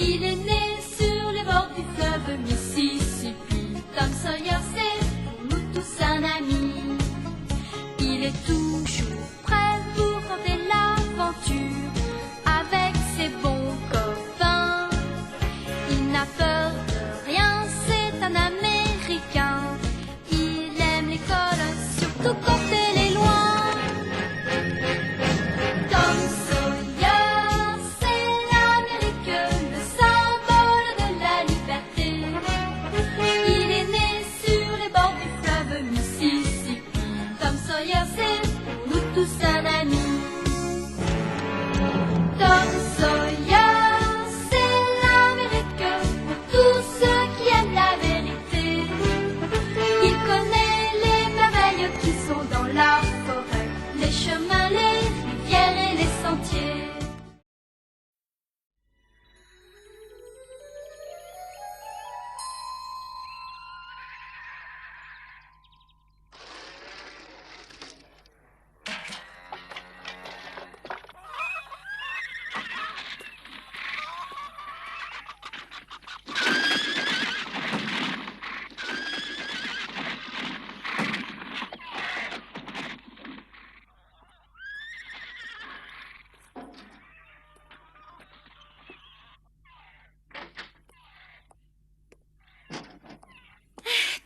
Il est né sur les bords du fleuve Mississippi. Tom Sawyer, c'est pour nous tous un ami. Il est toujours prêt pour tenter l'aventure avec ses bons copains. Il n'a peur de rien, c'est un Américain. Il aime l'école, surtout quand elle est loin. Tom Sawyer, c'est l'Amérique, le symbole de la liberté. Il est né sur les bords du fleuve Mississippi. Tom Sawyer, c'est pour nous tous un ami. Tom Sawyer, c'est l'Amérique pour tous ceux qui aiment la vérité. Il connaît les merveilles qui sont dans la forêt, les chemins, les rivières et les sentiers.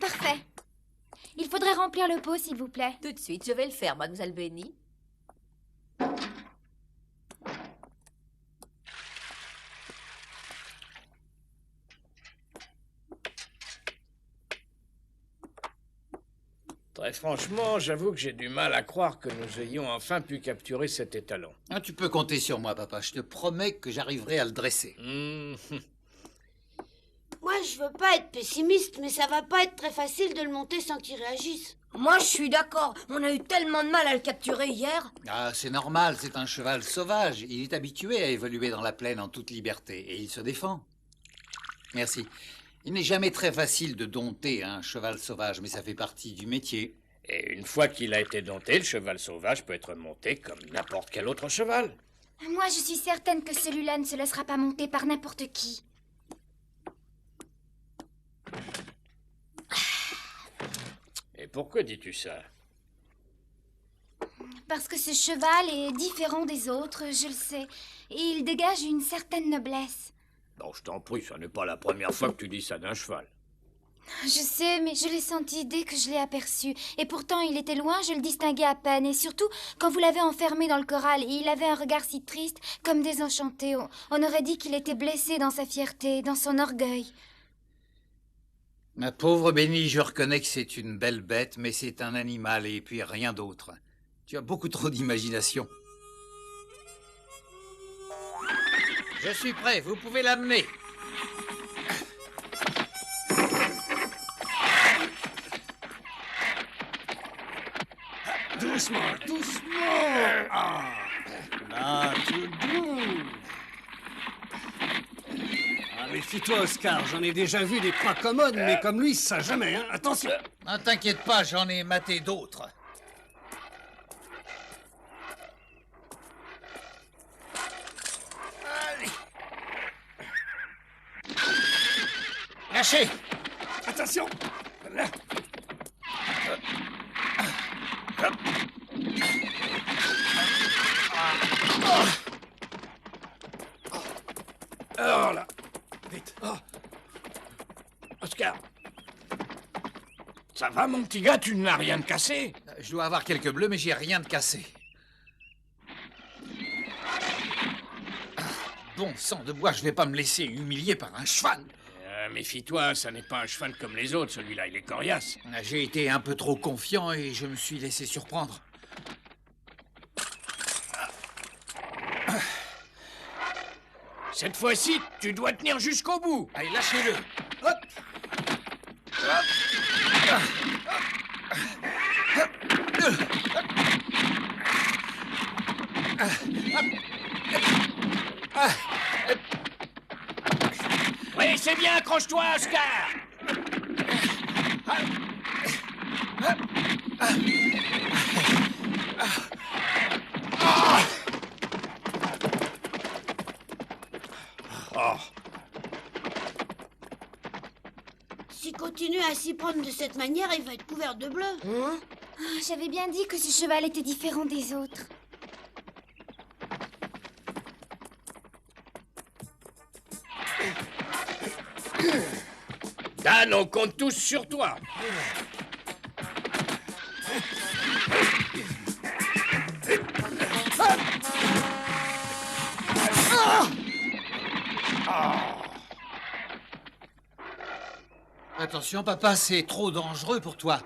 Parfait. Il faudrait remplir le pot, s'il vous plaît. Tout de suite, je vais le faire, mademoiselle Benny. Très franchement, j'avoue que j'ai du mal à croire que nous ayons enfin pu capturer cet étalon. Ah, tu peux compter sur moi, papa. Je te promets que j'arriverai à le dresser. Moi, je veux pas être pessimiste, mais ça va pas être très facile de le monter sans qu'il réagisse. Moi, je suis d'accord. On a eu tellement de mal à le capturer hier. Ah, c'est normal, c'est un cheval sauvage. Il est habitué à évoluer dans la plaine en toute liberté et il se défend. Merci. Il n'est jamais très facile de dompter un cheval sauvage, mais ça fait partie du métier. Et une fois qu'il a été dompté, le cheval sauvage peut être monté comme n'importe quel autre cheval. Moi, je suis certaine que celui-là ne se laissera pas monter par n'importe qui. Et pourquoi dis-tu ça? Parce que ce cheval est différent des autres, je le sais. Et il dégage une certaine noblesse. Bon, je t'en prie, ce n'est pas la première fois que tu dis ça d'un cheval. Je sais, mais je l'ai senti dès que je l'ai aperçu. Et pourtant, il était loin, je le distinguais à peine. Et surtout, quand vous l'avez enfermé dans le corral, il avait un regard si triste, comme désenchanté. On aurait dit qu'il était blessé dans sa fierté, dans son orgueil. Ma pauvre Benny, je reconnais que c'est une belle bête, mais c'est un animal et puis rien d'autre. Tu as beaucoup trop d'imagination. Je suis prêt, vous pouvez l'amener. Doucement, doucement. Ah, là, tout doux. Ah, méfie-toi, Oscar. J'en ai déjà vu des pas commodes, mais comme lui, ça jamais, hein. Attention. Ne t'inquiète pas, j'en ai maté d'autres. Allez. Lâchez. Attention. Là. Oh là. Vite. Oh. Oscar. Ça va, mon petit gars, tu n'as rien de cassé? Je dois avoir quelques bleus, mais j'ai rien de cassé. Bon sang de bois, je vais pas me laisser humilier par un cheval. Méfie-toi, ça n'est pas un cheval comme les autres, celui-là, il est coriace. J'ai été un peu trop confiant et je me suis laissé surprendre. Cette fois-ci, tu dois tenir jusqu'au bout. Allez, lâchez-le. Hop. Hop. Oui, c'est bien, accroche-toi, Oscar. S'il continue à s'y prendre de cette manière, il va être couvert de bleu. Hein? Ah, j'avais bien dit que ce cheval était différent des autres. Dan, on compte tous sur toi. Attention, papa, c'est trop dangereux pour toi.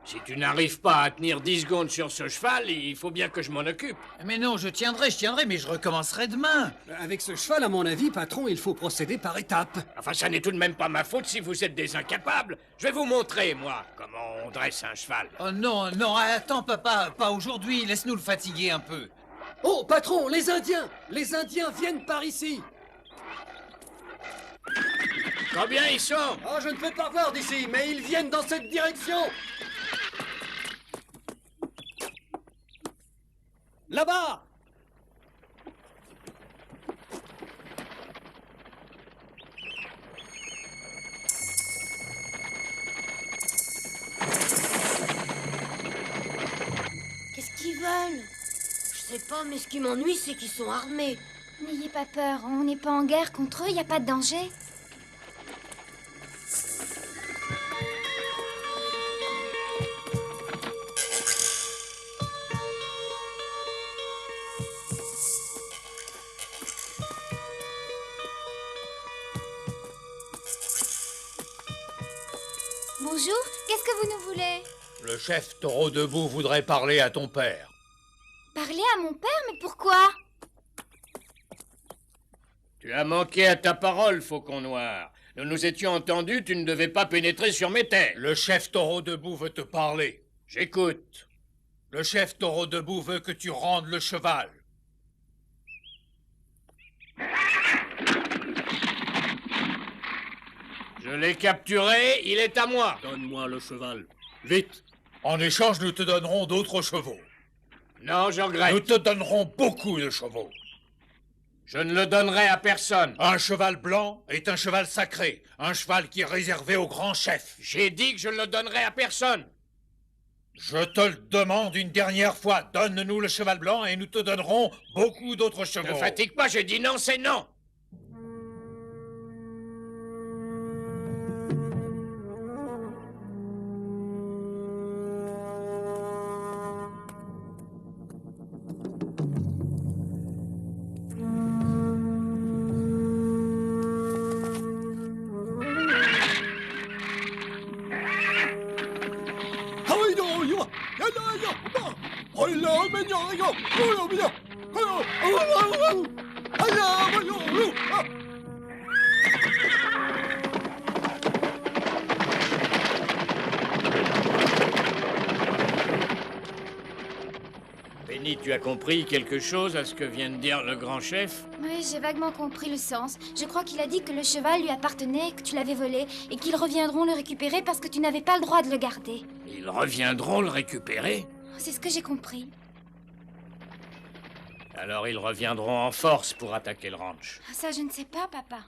Si tu n'arrives pas à tenir 10 secondes sur ce cheval, il faut bien que je m'en occupe. Mais non, je tiendrai, mais je recommencerai demain. Avec ce cheval, à mon avis, patron, il faut procéder par étapes. Enfin, ça n'est tout de même pas ma faute si vous êtes des incapables. Je vais vous montrer, moi, comment on dresse un cheval. Oh non, non, attends, papa, pas aujourd'hui. Laisse-nous le fatiguer un peu. Oh, patron, les Indiens! Les Indiens viennent par ici! Combien ils sont? Oh, je ne peux pas voir d'ici, mais ils viennent dans cette direction! Là-bas! Qu'est-ce qu'ils veulent? Je sais pas, mais ce qui m'ennuie, c'est qu'ils sont armés. N'ayez pas peur, on n'est pas en guerre contre eux, il n'y a pas de danger. Bonjour, qu'est-ce que vous nous voulez? Le chef Taureau debout voudrait parler à ton père. Parler à mon père, mais pourquoi? Tu as manqué à ta parole, Faucon Noir. Nous nous étions entendus, tu ne devais pas pénétrer sur mes terres. Le chef Taureau debout veut te parler. J'écoute. Le chef Taureau debout veut que tu rendes le cheval. Je l'ai capturé, il est à moi. Donne-moi le cheval. Vite! En échange, nous te donnerons d'autres chevaux. Non, je regrette. Nous te donnerons beaucoup de chevaux. Je ne le donnerai à personne. Un cheval blanc est un cheval sacré, un cheval qui est réservé au grand chef. J'ai dit que je ne le donnerai à personne. Je te le demande une dernière fois, donne-nous le cheval blanc et nous te donnerons beaucoup d'autres chevaux. Ne fatigue pas, j'ai dit non, c'est non. Penny, tu as compris quelque chose à ce que vient de dire le grand chef? Oui, j'ai vaguement compris le sens. Je crois qu'il a dit que le cheval lui appartenait, que tu l'avais volé, et qu'ils reviendront le récupérer parce que tu n'avais pas le droit de le garder. Ils reviendront le récupérer? C'est ce que j'ai compris. Alors ils reviendront en force pour attaquer le ranch. Ça, je ne sais pas, papa.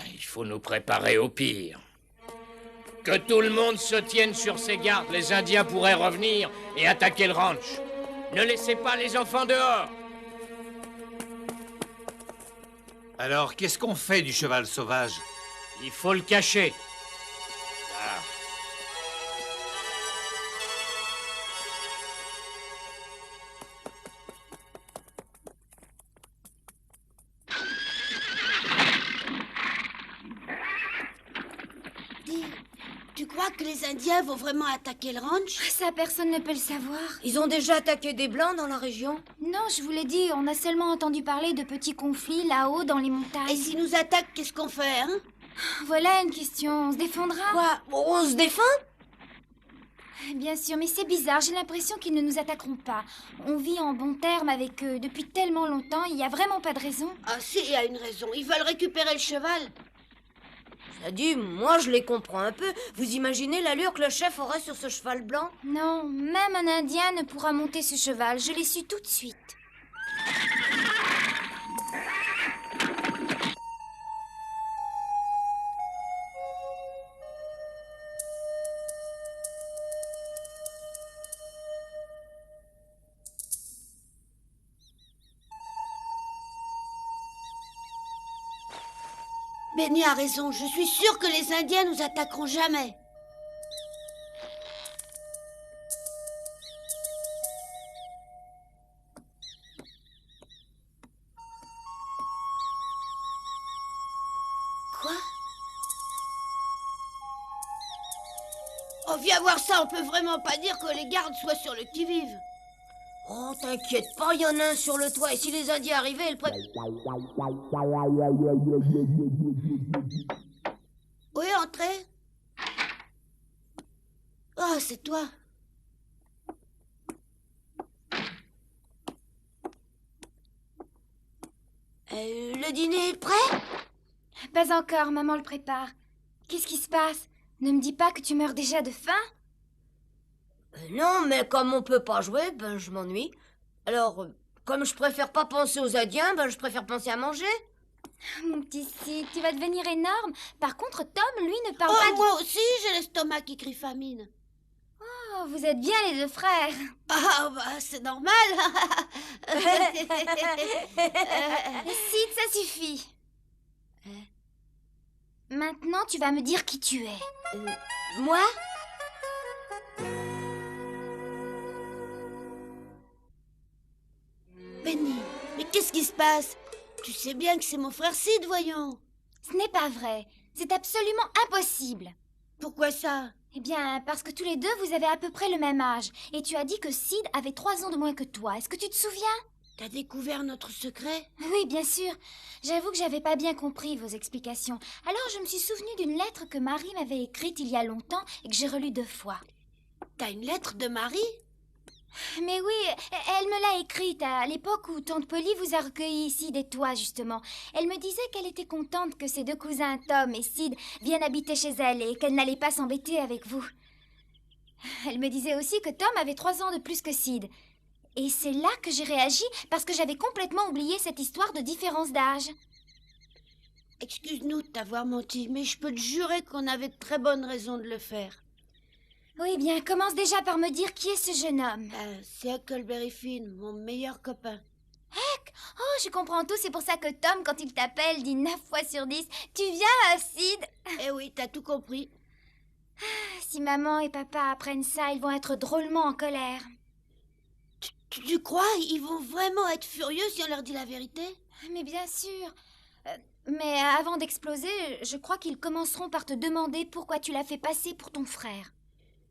Il faut nous préparer au pire. Que tout le monde se tienne sur ses gardes. Les Indiens pourraient revenir et attaquer le ranch. Ne laissez pas les enfants dehors. Alors, qu'est-ce qu'on fait du cheval sauvage? Il faut le cacher. Ah. Dis, tu crois que les Indiens vont vraiment attaquer le ranch? Ça, personne ne peut le savoir. Ils ont déjà attaqué des Blancs dans la région? Non, je vous l'ai dit, on a seulement entendu parler de petits conflits là-haut dans les montagnes. Et s'ils nous attaquent, qu'est-ce qu'on fait, hein? Voilà une question, on se défendra. Quoi? On se défend? Bien sûr, mais c'est bizarre, j'ai l'impression qu'ils ne nous attaqueront pas. On vit en bon terme avec eux depuis tellement longtemps, il n'y a vraiment pas de raison. Ah si, il y a une raison. Ils veulent récupérer le cheval. Ça dit, moi je les comprends un peu. Vous imaginez l'allure que le chef aurait sur ce cheval blanc? Non, même un Indien ne pourra monter ce cheval, je l'ai su tout de suite. Benny a raison, je suis sûre que les Indiens nous attaqueront jamais. Quoi? Oh, viens voir ça, on peut vraiment pas dire que les gardes soient sur le qui-vive. Oh, t'inquiète pas, il y en a un sur le toit. Et si les Indiens arrivaient, Oui, entrez. Oh, c'est toi. Le dîner est prêt? Pas encore, maman le prépare. Qu'est-ce qui se passe? Ne me dis pas que tu meurs déjà de faim? Non, mais comme on peut pas jouer, ben je m'ennuie. Alors, comme je préfère pas penser aux Indiens, ben je préfère penser à manger. Mon petit Sid, tu vas devenir énorme. Par contre, Tom, lui, ne parle Oh, pas moi aussi, j'ai l'estomac qui crie famine. Oh, vous êtes bien les deux frères. Ah, bah, c'est normal. Sid, ça suffit. Maintenant, tu vas me dire qui tu es. Moi? Benny, mais qu'est-ce qui se passe? Tu sais bien que c'est mon frère Sid, voyons. Ce n'est pas vrai. C'est absolument impossible. Pourquoi ça? Eh bien, parce que tous les deux, vous avez à peu près le même âge. Et tu as dit que Sid avait 3 ans de moins que toi. Est-ce que tu te souviens? T'as découvert notre secret? Oui, bien sûr. J'avoue que j'avais pas bien compris vos explications. Alors je me suis souvenue d'une lettre que Marie m'avait écrite il y a longtemps et que j'ai relue 2 fois. T'as une lettre de Marie? Mais oui, elle me l'a écrite à l'époque où tante Polly vous a recueilli ici des toits, justement. Elle me disait qu'elle était contente que ses 2 cousins, Tom et Sid, viennent habiter chez elle et qu'elle n'allait pas s'embêter avec vous. Elle me disait aussi que Tom avait 3 ans de plus que Sid. Et c'est là que j'ai réagi parce que j'avais complètement oublié cette histoire de différence d'âge. Excuse-nous de t'avoir menti, mais je peux te jurer qu'on avait de très bonnes raisons de le faire. Oui, bien, commence déjà par me dire qui est ce jeune homme. C'est Huckleberry Finn, mon meilleur copain. Oh, je comprends tout, c'est pour ça que Tom, quand il t'appelle, dit 9 fois sur 10 « Tu viens, Sid ?» Eh oui, t'as tout compris. Si maman et papa apprennent ça, ils vont être drôlement en colère. Tu crois? Ils vont vraiment être furieux si on leur dit la vérité? Mais bien sûr. Mais avant d'exploser, je crois qu'ils commenceront par te demander pourquoi tu l'as fait passer pour ton frère.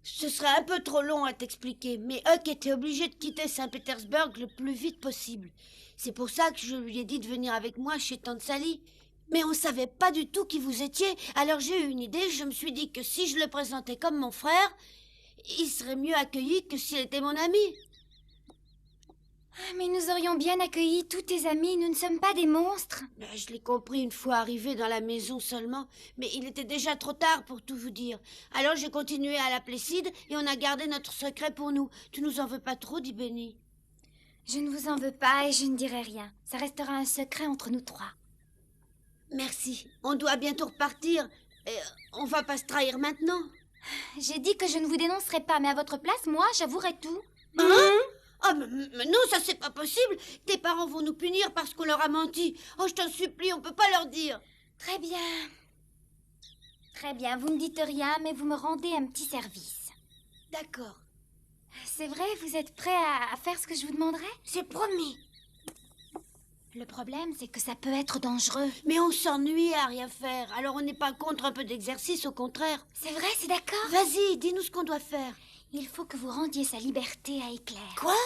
Ce serait un peu trop long à t'expliquer, mais Huck était obligé de quitter Saint-Pétersbourg le plus vite possible. C'est pour ça que je lui ai dit de venir avec moi chez Tante Sally. Mais on savait pas du tout qui vous étiez, alors j'ai eu une idée. Je me suis dit que si je le présentais comme mon frère, il serait mieux accueilli que s'il était mon ami. Mais nous aurions bien accueilli tous tes amis, nous ne sommes pas des monstres. Je l'ai compris une fois arrivé dans la maison seulement, mais il était déjà trop tard pour tout vous dire. Alors j'ai continué à l'appeler Sid et on a gardé notre secret pour nous. Tu nous en veux pas trop, dit Benny. Je ne vous en veux pas et je ne dirai rien. Ça restera un secret entre nous 3. Merci. On doit bientôt repartir. On va pas se trahir maintenant. J'ai dit que je ne vous dénoncerai pas, mais à votre place, moi, j'avouerai tout. Hein? Oh, mais non, ça c'est pas possible. Tes parents vont nous punir parce qu'on leur a menti. Oh, je t'en supplie, on peut pas leur dire. Très bien. Très bien, vous ne dites rien, mais vous me rendez un petit service. D'accord. C'est vrai, vous êtes prêt à faire ce que je vous demanderai? C'est promis. Le problème, c'est que ça peut être dangereux. Mais on s'ennuie à rien faire. Alors on n'est pas contre un peu d'exercice, au contraire. C'est vrai, c'est d'accord. Vas-y, dis-nous ce qu'on doit faire. Il faut que vous rendiez sa liberté à Éclair. Quoi?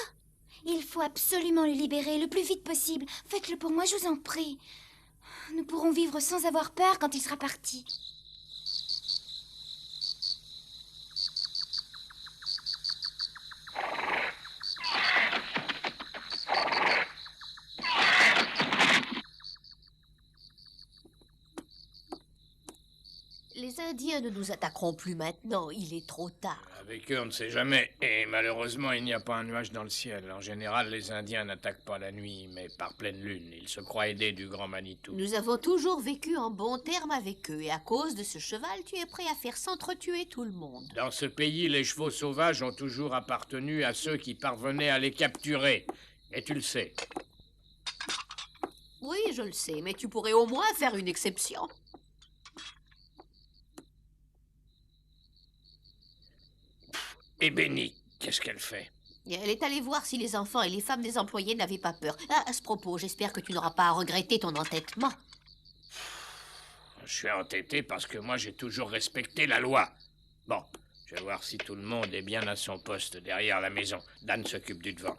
Il faut absolument le libérer le plus vite possible. Faites-le pour moi, je vous en prie. Nous pourrons vivre sans avoir peur quand il sera parti. Les Indiens ne nous attaqueront plus maintenant, il est trop tard. Avec eux, on ne sait jamais. Et malheureusement, il n'y a pas un nuage dans le ciel. En général, les Indiens n'attaquent pas la nuit, mais par pleine lune. Ils se croient aidés du grand Manitou. Nous avons toujours vécu en bons termes avec eux, et à cause de ce cheval, tu es prêt à faire s'entretuer tout le monde. Dans ce pays, les chevaux sauvages ont toujours appartenu à ceux qui parvenaient à les capturer. Et tu le sais. Oui, je le sais, mais tu pourrais au moins faire une exception. Et Benny, qu'est-ce qu'elle fait? Elle est allée voir si les enfants et les femmes des employés n'avaient pas peur. Ah, à ce propos, j'espère que tu n'auras pas à regretter ton entêtement. Je suis entêté parce que moi, j'ai toujours respecté la loi. Bon, je vais voir si tout le monde est bien à son poste derrière la maison. Dan s'occupe du devant.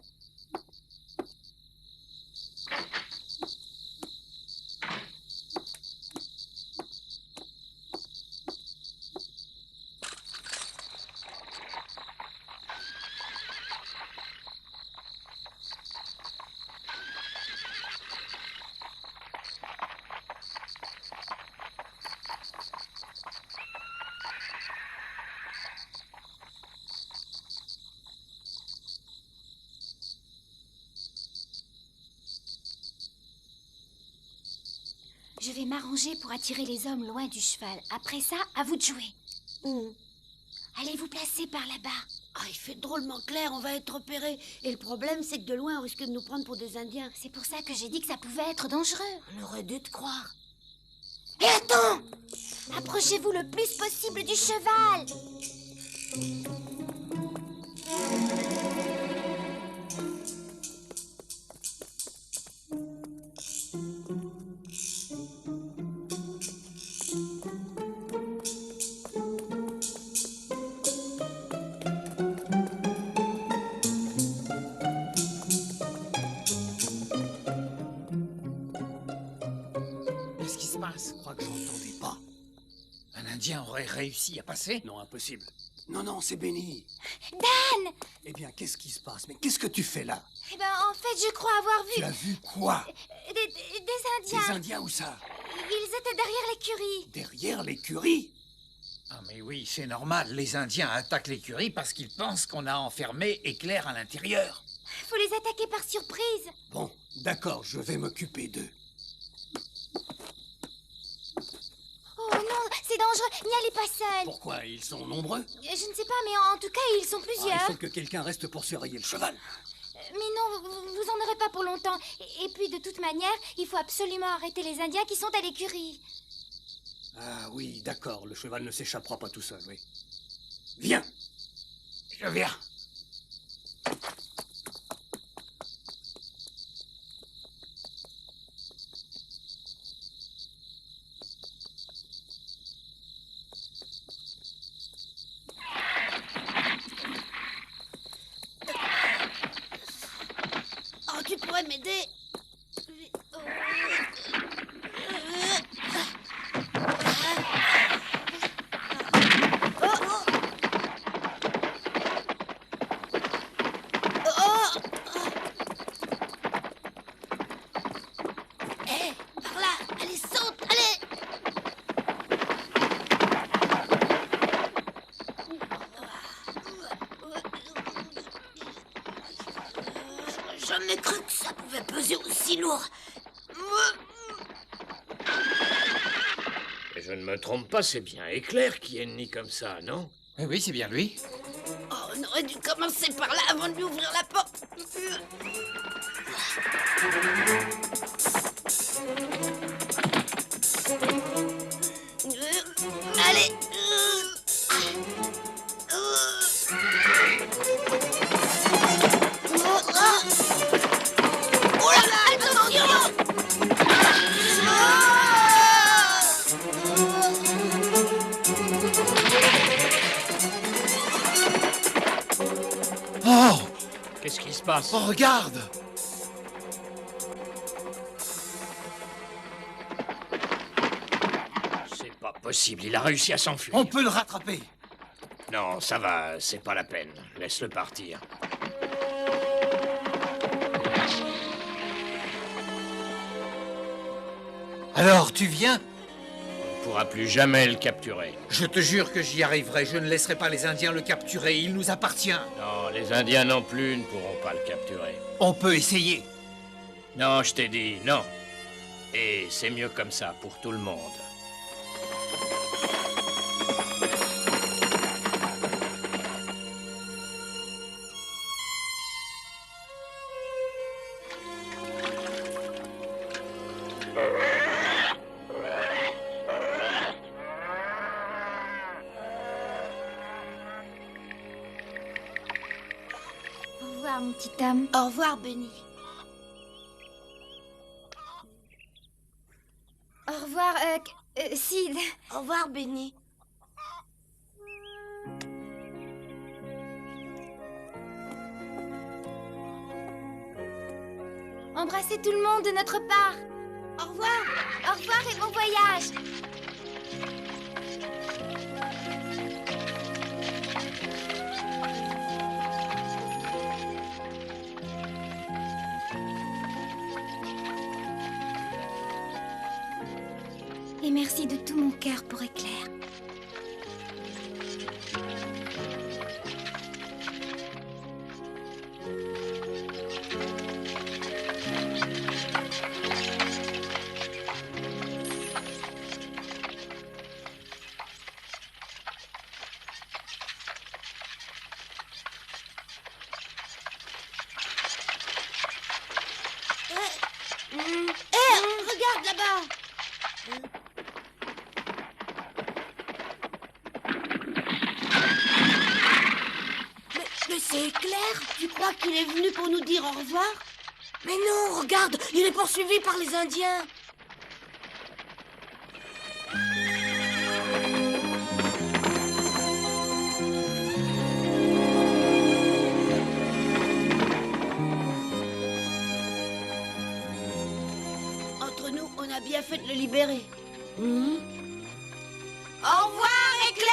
Je vais m'arranger pour attirer les hommes loin du cheval. Après ça, à vous de jouer. Allez vous placer par là-bas. Ah, il fait drôlement clair, on va être repérés. Et le problème, c'est que de loin, on risque de nous prendre pour des Indiens. C'est pour ça que j'ai dit que ça pouvait être dangereux. On aurait dû te croire. Et attends! Approchez-vous le plus possible du cheval. Qu'est-ce qui se passe? Je crois que j'entendais pas. Un Indien aurait réussi à passer? Non, impossible. Non, non, c'est Benny. Dan! Eh bien, qu'est-ce qui se passe? Mais qu'est-ce que tu fais là? Eh ben, en fait, je crois avoir vu Tu as vu quoi? des Des Indiens. Indiens où ça? Ils étaient derrière l'écurie. Derrière l'écurie? Ah mais oui, c'est normal. Les Indiens attaquent l'écurie parce qu'ils pensent qu'on a enfermé Éclair à l'intérieur. Faut les attaquer par surprise. Bon, d'accord, je vais m'occuper d'eux. Oh non, c'est dangereux. N'y allez pas seul. Pourquoi? Ils sont nombreux? Je ne sais pas, mais en tout cas, ils sont Ah, il plusieurs. faut que quelqu'un reste pour surveiller le cheval. Mais non, vous en aurez pas pour longtemps. Et puis, de toute manière, il faut absolument arrêter les Indiens qui sont à l'écurie. Ah oui, d'accord, le cheval ne s'échappera pas tout seul, oui. Viens! Je viens. Oh, tu pourrais m'aider? Hé, par là! Allez, saute! Allez! Jamais cru que ça pouvait peser aussi lourd. Et je ne me trompe pas, c'est bien Éclair qui est ennemi comme ça, non? Eh oui, c'est bien lui. Oh, on aurait dû commencer par là avant de lui ouvrir la porte. Allez. Oh là là, attention! Oh! Qu'est-ce qui se passe? Oh, regarde! C'est pas possible, il a réussi à s'enfuir. On peut le rattraper. Non, ça va, c'est pas la peine. Laisse-le partir. Alors, tu viens? On ne pourra plus jamais le capturer. Je te jure que j'y arriverai. Je ne laisserai pas les Indiens le capturer. Il nous appartient. Non, les Indiens non plus ne pourront pas le capturer. On peut essayer. Non, je t'ai dit non. Et c'est mieux comme ça pour tout le monde. mon petit Tom. Au revoir, Benny. Au revoir, Sid. Au revoir, Benny. Embrassez tout le monde de notre part. Au revoir. Au revoir et bon voyage. Et merci de tout mon cœur pour Éclair. Regarde là-bas. Mais c'est Éclair. Tu crois qu'il est venu pour nous dire au revoir? Mais non, regarde, il est poursuivi par les Indiens. Entre nous, on a bien fait de le libérer. Au revoir, Éclair!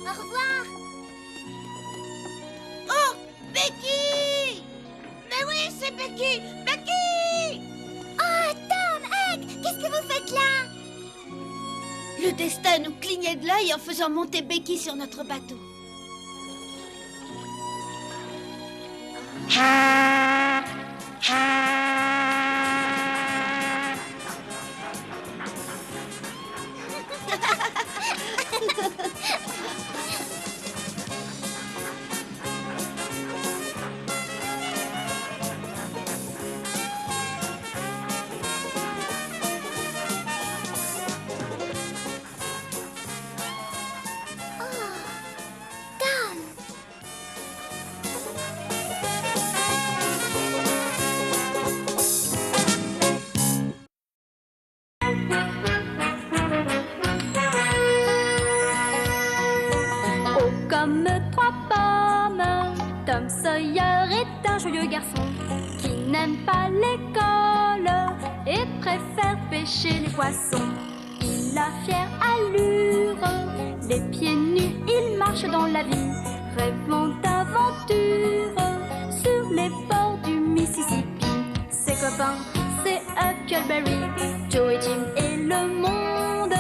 Au revoir. Oh, Becky! Mais oui, c'est Becky! Becky! Oh, Tom, Huck, qu'est-ce que vous faites là? Le destin nous clignait de l'œil en faisant monter Becky sur notre bateau. Tom. Oh, comme trois pommes, Tom Sawyer est un joyeux garçon qui n'aime pas l'école et préfère pêcher les poissons. Il a fière allure, les pieds nus, il marche dans la vie, rêvant d'aventure sur les bords du Mississippi. Ses copains, c'est Huckleberry, Joe et Jim et le monde.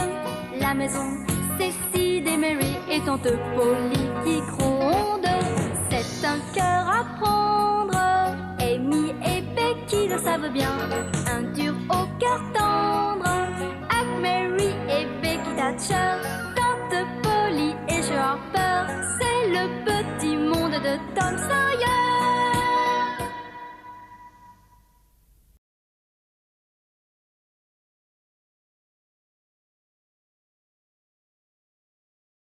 La maison, c'est Sid et Mary et tante Polly qui gronde. C'est un cœur à prendre, Amy et Becky le savent bien. Un dur au cœur tendre, Huck, Mary et Becky Thatcher. Tante Polly et Joe Harper, c'est le petit monde de Tom Sawyer.